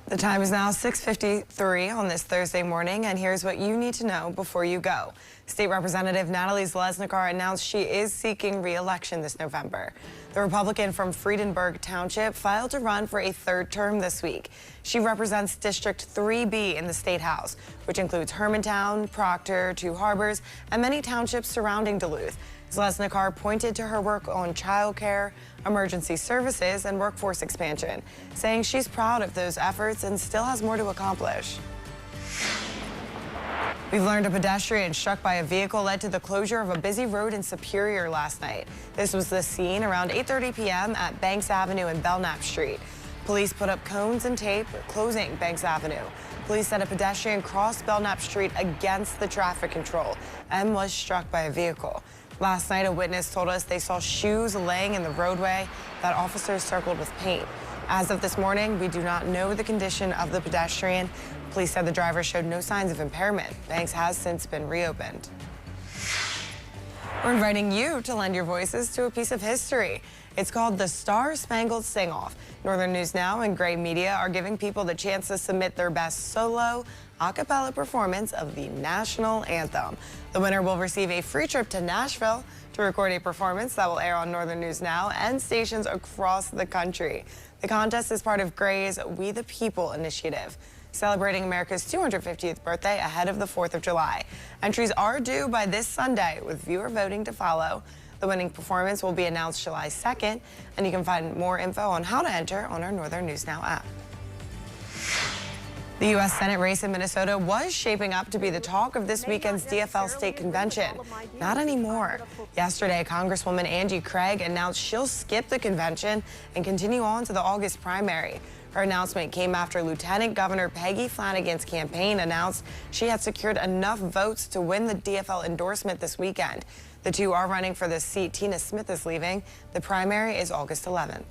The time is now 6:53 on this Thursday morning, and here's what you need to know before you go. State Representative Natalie Zalesnikar announced she is seeking re-election this November. The Republican from Friedenberg Township filed to run for a third term this week. She represents District 3B in the State House, which includes Hermantown, Proctor, Two Harbors, and many townships surrounding Duluth. Zalesnikar pointed to her work on child care, emergency services, and workforce expansion, saying she's proud of those efforts and still has more to accomplish. We've learned a pedestrian struck by a vehicle led to the closure of a busy road in Superior last night. This was the scene around 8:30 p.m. at Banks Avenue and Belknap Street. Police put up cones and tape closing Banks Avenue. Police said a pedestrian crossed Belknap Street against the traffic control and was struck by a vehicle. Last night, a witness told us they saw shoes laying in the roadway that officers circled with paint. As of this morning, we do not know the condition of the pedestrian. Police said the driver showed no signs of impairment. Banks has since been reopened. We're inviting you to lend your voices to a piece of history. It's called the Star-Spangled Sing-Off. Northern News Now and Gray Media are giving people the chance to submit their best solo a cappella performance of the national anthem. The winner will receive a free trip to Nashville to record a performance that will air on Northern News Now and stations across the country. The contest is part of Gray's We the People initiative, celebrating America's 250th birthday ahead of the 4th of July. Entries are due by this Sunday, with viewer voting to follow. The winning performance will be announced July 2nd, and you can find more info on how to enter on our Northern News Now app. The U.S. Senate race in Minnesota was shaping up to be the talk of this weekend's DFL state convention. Not anymore. Yesterday, Congresswoman Angie Craig announced she'll skip the convention and continue on to the August primary. Her announcement came after Lieutenant Governor Peggy Flanagan's campaign announced she had secured enough votes to win the DFL endorsement this weekend. The two are running for the seat Tina Smith is leaving. The primary is August 11th.